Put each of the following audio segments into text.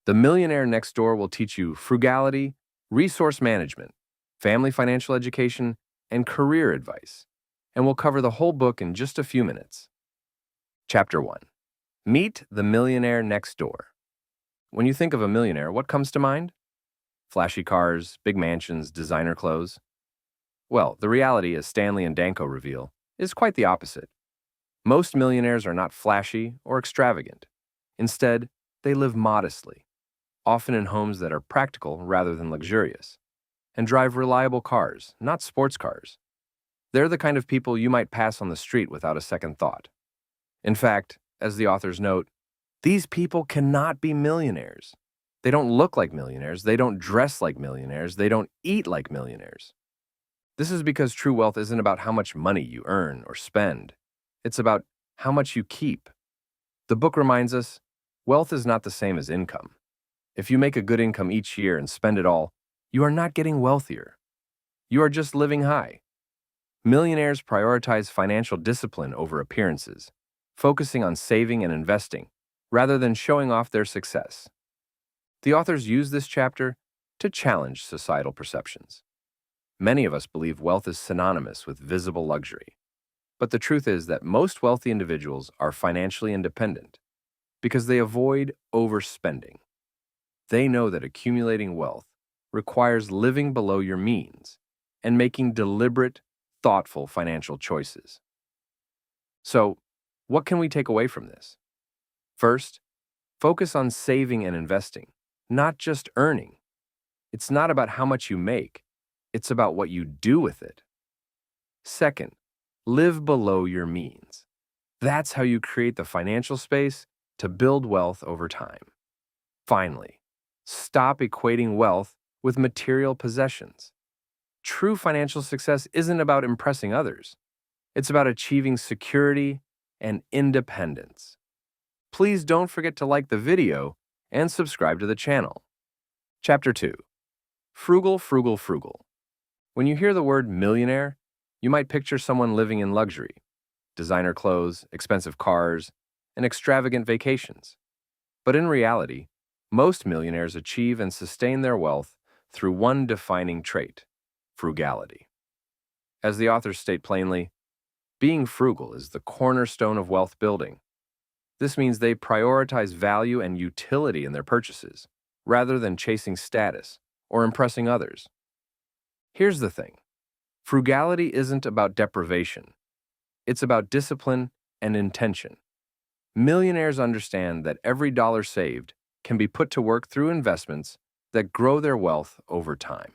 The Millionaire Next Door will teach you frugality, resource management, family financial education, and career advice, and we'll cover the whole book in just a few minutes. Chapter 1. Meet the Millionaire Next Door. When you think of a millionaire, what comes to mind? Flashy cars, big mansions, designer clothes? Well, the reality, as Stanley and Danko reveal, is quite the opposite. Most millionaires are not flashy or extravagant. Instead, they live modestly, often in homes that are practical rather than luxurious, and drive reliable cars, not sports cars. They're the kind of people you might pass on the street without a second thought. In fact, as the authors note, these people cannot be millionaires. They don't look like millionaires, they don't dress like millionaires, they don't eat like millionaires. This is because true wealth isn't about how much money you earn or spend. It's about how much you keep. The book reminds us, wealth is not the same as income. If you make a good income each year and spend it all, you are not getting wealthier. You are just living high. Millionaires prioritize financial discipline over appearances, focusing on saving and investing, rather than showing off their success. The authors use this chapter to challenge societal perceptions. Many of us believe wealth is synonymous with visible luxury. But the truth is that most wealthy individuals are financially independent because they avoid overspending. They know that accumulating wealth requires living below your means and making deliberate, thoughtful financial choices. So, what can we take away from this? First, focus on saving and investing, not just earning. It's not about how much you make, it's about what you do with it. Second, live below your means. That's how you create the financial space to build wealth over time. Finally, stop equating wealth with material possessions. True financial success isn't about impressing others. It's about achieving security and independence. Please don't forget to like the video and subscribe to the channel. Chapter 2. Frugal, Frugal, Frugal. When you hear the word millionaire, you might picture someone living in luxury, designer clothes, expensive cars, and extravagant vacations. But in reality, most millionaires achieve and sustain their wealth through one defining trait: frugality. As the authors state plainly, being frugal is the cornerstone of wealth building. This means they prioritize value and utility in their purchases, rather than chasing status or impressing others. Here's the thing. Frugality isn't about deprivation. It's about discipline and intention. Millionaires understand that every dollar saved can be put to work through investments that grow their wealth over time.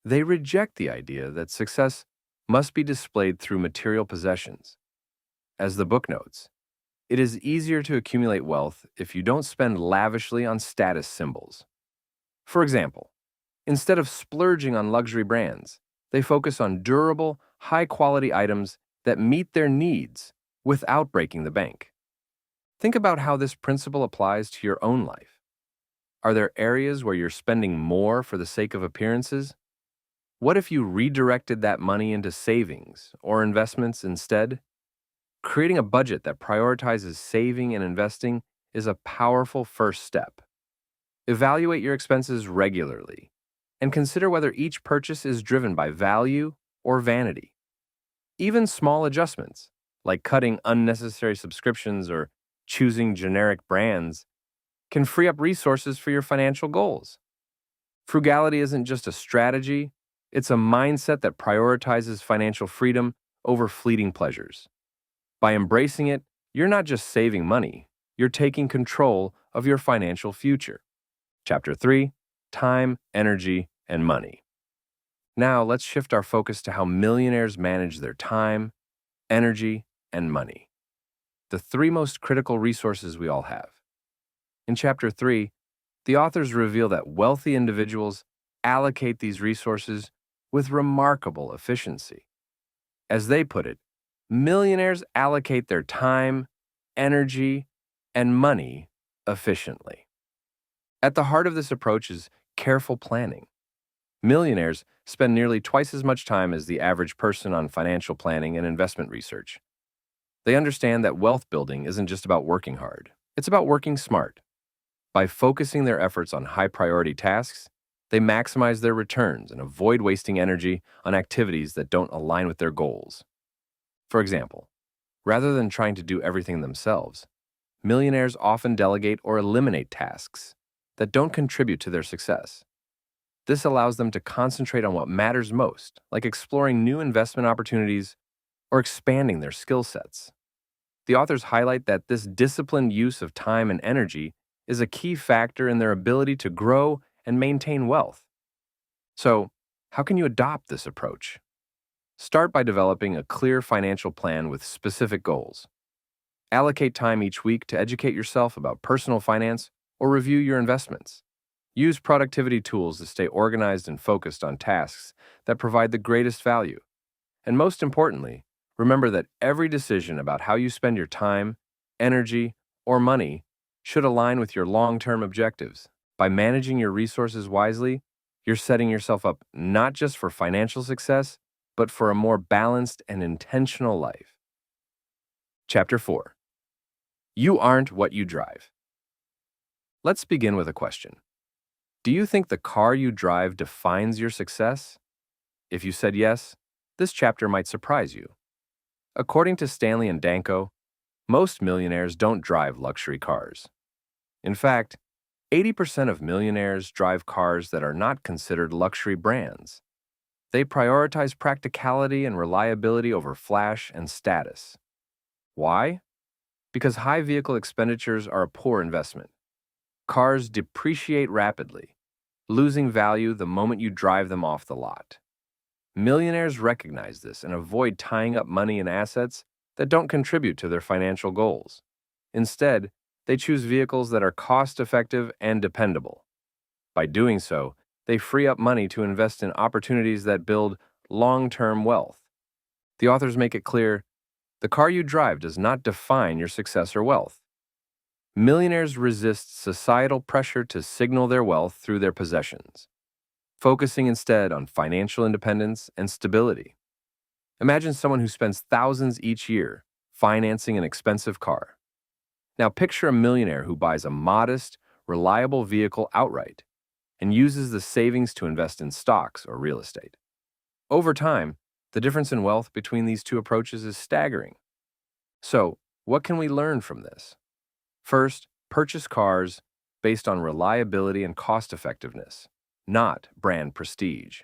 They reject the idea that success must be displayed through material possessions. As the book notes, it is easier to accumulate wealth if you don't spend lavishly on status symbols. For example, instead of splurging on luxury brands, they focus on durable, high-quality items that meet their needs without breaking the bank. Think about how this principle applies to your own life. Are there areas where you're spending more for the sake of appearances? What if you redirected that money into savings or investments instead? Creating a budget that prioritizes saving and investing is a powerful first step. Evaluate your expenses regularly and consider whether each purchase is driven by value or vanity. Even small adjustments, like cutting unnecessary subscriptions or choosing generic brands, can free up resources for your financial goals. Frugality isn't just a strategy, it's a mindset that prioritizes financial freedom over fleeting pleasures. By embracing it, you're not just saving money, you're taking control of your financial future. Chapter 3. Time, Energy, and Money. Now let's shift our focus to how millionaires manage their time, energy, and money. The three most critical resources we all have. In Chapter 3, the authors reveal that wealthy individuals allocate these resources with remarkable efficiency. As they put it, millionaires allocate their time, energy, and money efficiently. At the heart of this approach is careful planning. Millionaires spend nearly twice as much time as the average person on financial planning and investment research. They understand that wealth building isn't just about working hard, it's about working smart. By focusing their efforts on high-priority tasks, they maximize their returns and avoid wasting energy on activities that don't align with their goals. For example, rather than trying to do everything themselves, millionaires often delegate or eliminate tasks that don't contribute to their success. This allows them to concentrate on what matters most, like exploring new investment opportunities or expanding their skill sets. The authors highlight that this disciplined use of time and energy is a key factor in their ability to grow and maintain wealth. So, how can you adopt this approach? Start by developing a clear financial plan with specific goals. Allocate time each week to educate yourself about personal finance or review your investments. Use productivity tools to stay organized and focused on tasks that provide the greatest value. And most importantly, remember that every decision about how you spend your time, energy, or money should align with your long-term objectives. By managing your resources wisely, you're setting yourself up not just for financial success, but for a more balanced and intentional life. Chapter 4. You aren't what you drive. Let's begin with a question. Do you think the car you drive defines your success? If you said yes, this chapter might surprise you. According to Stanley and Danko, most millionaires don't drive luxury cars. In fact, 80% of millionaires drive cars that are not considered luxury brands. They prioritize practicality and reliability over flash and status. Why? Because high vehicle expenditures are a poor investment. Cars depreciate rapidly, losing value the moment you drive them off the lot. Millionaires recognize this and avoid tying up money in assets that don't contribute to their financial goals. Instead, they choose vehicles that are cost-effective and dependable. By doing so, they free up money to invest in opportunities that build long-term wealth. The authors make it clear, the car you drive does not define your success or wealth. Millionaires resist societal pressure to signal their wealth through their possessions, focusing instead on financial independence and stability. Imagine someone who spends thousands each year financing an expensive car. Now picture a millionaire who buys a modest, reliable vehicle outright and uses the savings to invest in stocks or real estate. Over time, the difference in wealth between these two approaches is staggering. So, what can we learn from this? First, purchase cars based on reliability and cost-effectiveness, not brand prestige.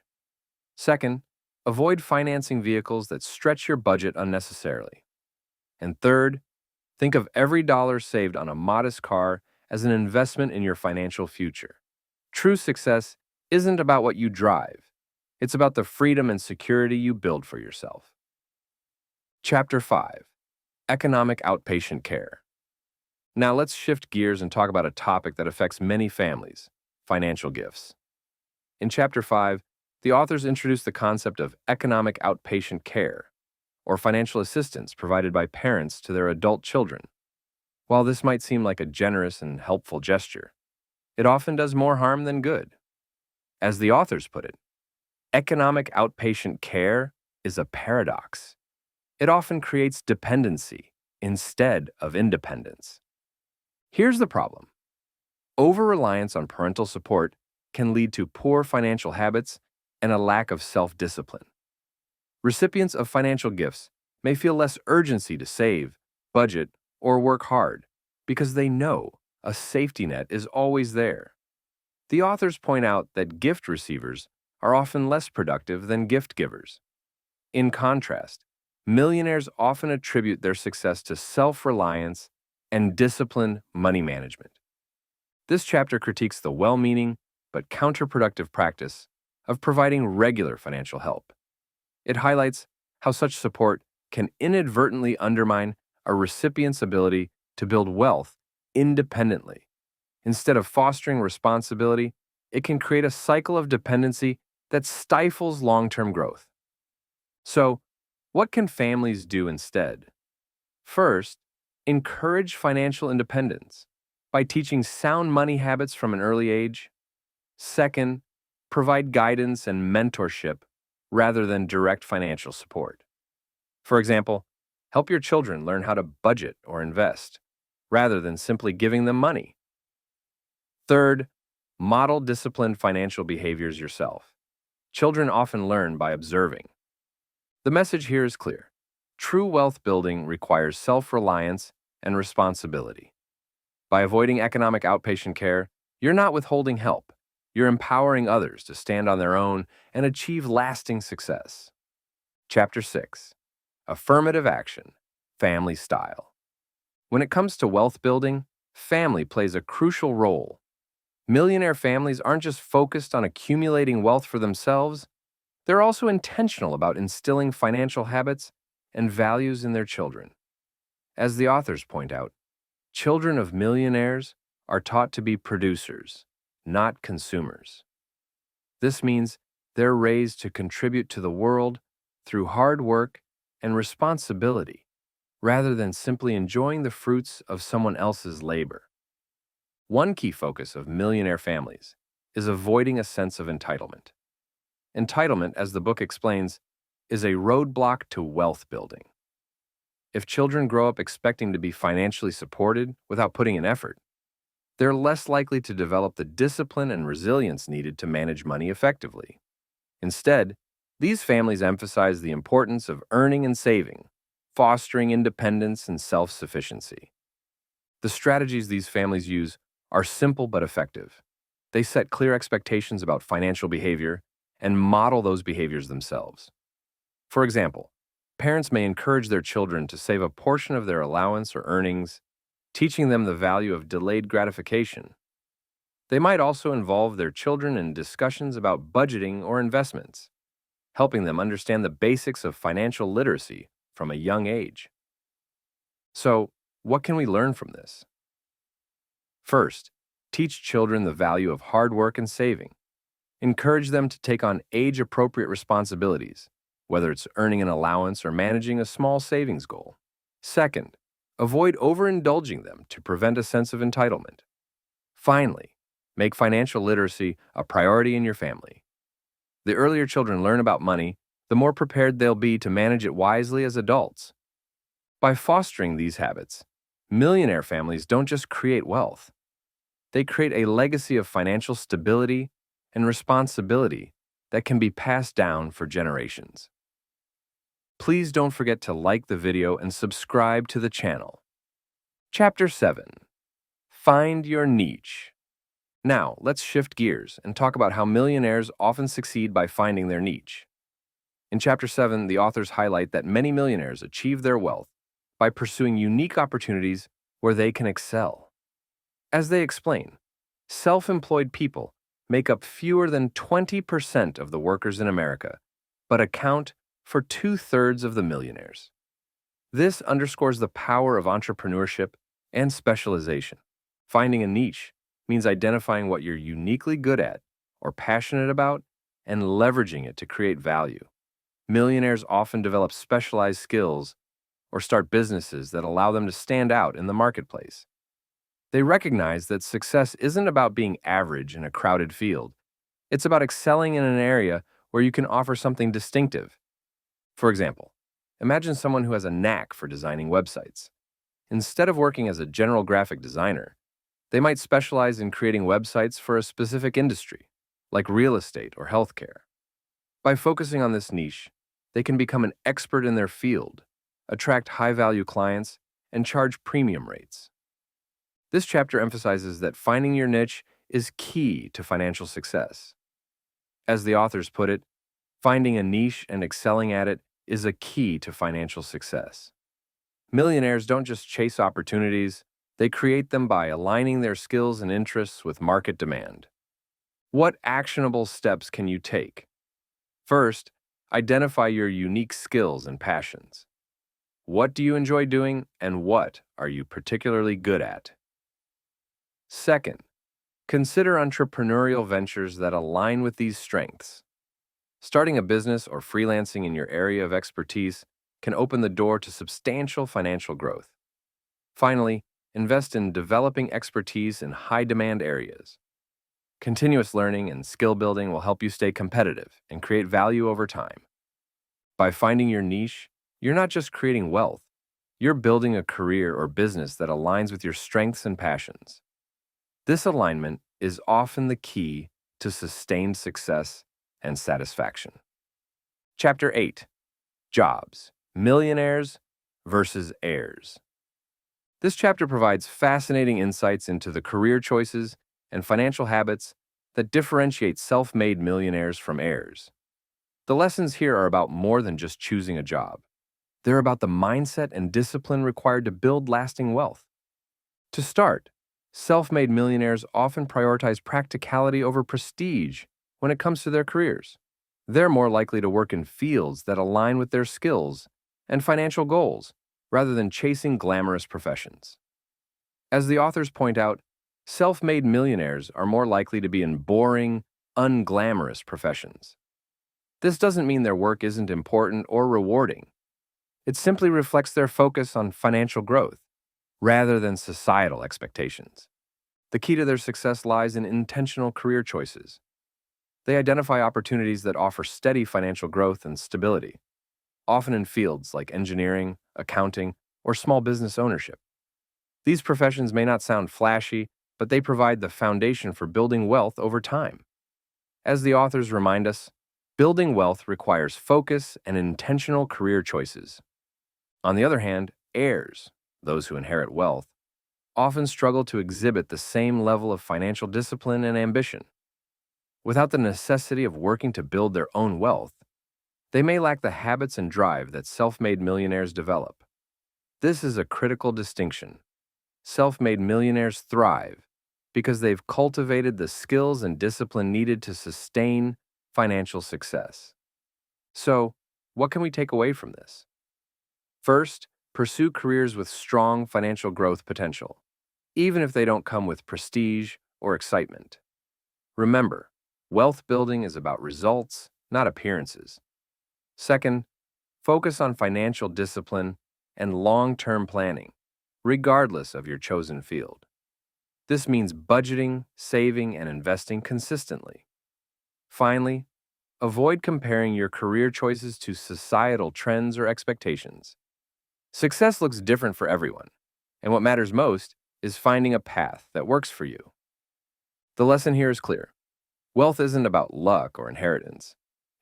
Second, avoid financing vehicles that stretch your budget unnecessarily. And third, think of every dollar saved on a modest car as an investment in your financial future. True success isn't about what you drive. It's about the freedom and security you build for yourself. Chapter 5. Economic Outpatient Care. Now let's shift gears and talk about a topic that affects many families, financial gifts. In Chapter 5, the authors introduce the concept of economic outpatient care, or financial assistance provided by parents to their adult children. While this might seem like a generous and helpful gesture, it often does more harm than good. As the authors put it, economic outpatient care is a paradox. It often creates dependency instead of independence. Here's the problem. Over-reliance on parental support can lead to poor financial habits and a lack of self-discipline. Recipients of financial gifts may feel less urgency to save, budget, or work hard because they know a safety net is always there. The authors point out that gift receivers are often less productive than gift givers. In contrast, millionaires often attribute their success to self-reliance and disciplined money management. This chapter critiques the well-meaning but counterproductive practice of providing regular financial help. It highlights how such support can inadvertently undermine a recipient's ability to build wealth independently. Instead of fostering responsibility, it can create a cycle of dependency that stifles long-term growth. So, what can families do instead? First, encourage financial independence by teaching sound money habits from an early age. Second, provide guidance and mentorship rather than direct financial support. For example, help your children learn how to budget or invest, rather than simply giving them money. Third, model disciplined financial behaviors yourself. Children often learn by observing. The message here is clear. True wealth building requires self-reliance and responsibility. By avoiding economic outpatient care, you're not withholding help. You're empowering others to stand on their own and achieve lasting success. Chapter 6. Affirmative Action, Family Style. When it comes to wealth building, family plays a crucial role. Millionaire families aren't just focused on accumulating wealth for themselves, they're also intentional about instilling financial habits and values in their children. As the authors point out, children of millionaires are taught to be producers, not consumers. This means they're raised to contribute to the world through hard work and responsibility, rather than simply enjoying the fruits of someone else's labor. One key focus of millionaire families is avoiding a sense of entitlement. Entitlement, as the book explains, is a roadblock to wealth building. If children grow up expecting to be financially supported without putting in effort, they're less likely to develop the discipline and resilience needed to manage money effectively. Instead, these families emphasize the importance of earning and saving, fostering independence and self-sufficiency. The strategies these families use are simple but effective. They set clear expectations about financial behavior and model those behaviors themselves. For example, parents may encourage their children to save a portion of their allowance or earnings, teaching them the value of delayed gratification. They might also involve their children in discussions about budgeting or investments, helping them understand the basics of financial literacy from a young age. So, what can we learn from this? First, teach children the value of hard work and saving. Encourage them to take on age-appropriate responsibilities, whether it's earning an allowance or managing a small savings goal. Second, avoid overindulging them to prevent a sense of entitlement. Finally, make financial literacy a priority in your family. The earlier children learn about money, the more prepared they'll be to manage it wisely as adults. By fostering these habits, millionaire families don't just create wealth. They create a legacy of financial stability and responsibility that can be passed down for generations. Please don't forget to like the video and subscribe to the channel. Chapter 7. Find your niche. Now, let's shift gears and talk about how millionaires often succeed by finding their niche. In Chapter 7, the authors highlight that many millionaires achieve their wealth by pursuing unique opportunities where they can excel. As they explain, self-employed people make up fewer than 20% of the workers in America, but account for 2/3 of the millionaires. This underscores the power of entrepreneurship and specialization. Finding a niche means identifying what you're uniquely good at or passionate about and leveraging it to create value. Millionaires often develop specialized skills or start businesses that allow them to stand out in the marketplace. They recognize that success isn't about being average in a crowded field. It's about excelling in an area where you can offer something distinctive. For example, imagine someone who has a knack for designing websites. Instead of working as a general graphic designer, they might specialize in creating websites for a specific industry, like real estate or healthcare. By focusing on this niche, they can become an expert in their field, attract high-value clients, and charge premium rates. This chapter emphasizes that finding your niche is key to financial success. As the authors put it, finding a niche and excelling at it is a key to financial success. Millionaires don't just chase opportunities, they create them by aligning their skills and interests with market demand. What actionable steps can you take? First, identify your unique skills and passions. What do you enjoy doing, and what are you particularly good at? Second, consider entrepreneurial ventures that align with these strengths. Starting a business or freelancing in your area of expertise can open the door to substantial financial growth. Finally, invest in developing expertise in high-demand areas. Continuous learning and skill building will help you stay competitive and create value over time. By finding your niche, you're not just creating wealth, you're building a career or business that aligns with your strengths and passions. This alignment is often the key to sustained success and satisfaction. Chapter 8. Jobs, Millionaires versus Heirs. This chapter provides fascinating insights into the career choices and financial habits that differentiate self-made millionaires from heirs. The lessons here are about more than just choosing a job. They're about the mindset and discipline required to build lasting wealth. To start, self-made millionaires often prioritize practicality over prestige when it comes to their careers. They're more likely to work in fields that align with their skills and financial goals rather than chasing glamorous professions. As the authors point out, self-made millionaires are more likely to be in boring, unglamorous professions. This doesn't mean their work isn't important or rewarding. It simply reflects their focus on financial growth rather than societal expectations. The key to their success lies in intentional career choices. They identify opportunities that offer steady financial growth and stability, often in fields like engineering, accounting, or small business ownership. These professions may not sound flashy, but they provide the foundation for building wealth over time. As the authors remind us, building wealth requires focus and intentional career choices. On the other hand, heirs, those who inherit wealth, often struggle to exhibit the same level of financial discipline and ambition. Without the necessity of working to build their own wealth, they may lack the habits and drive that self-made millionaires develop. This is a critical distinction. Self-made millionaires thrive because they've cultivated the skills and discipline needed to sustain financial success. So, what can we take away from this? First, pursue careers with strong financial growth potential, even if they don't come with prestige or excitement. Remember, wealth building is about results, not appearances. Second, focus on financial discipline and long-term planning, regardless of your chosen field. This means budgeting, saving, and investing consistently. Finally, avoid comparing your career choices to societal trends or expectations. Success looks different for everyone, and what matters most is finding a path that works for you. The lesson here is clear. Wealth isn't about luck or inheritance.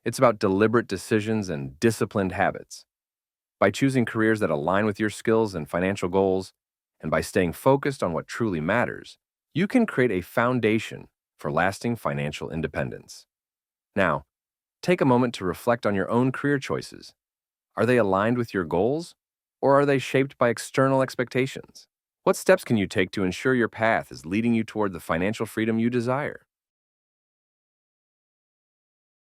It's about deliberate decisions and disciplined habits. By choosing careers that align with your skills and financial goals, and by staying focused on what truly matters, you can create a foundation for lasting financial independence. Now, take a moment to reflect on your own career choices. Are they aligned with your goals, or are they shaped by external expectations? What steps can you take to ensure your path is leading you toward the financial freedom you desire?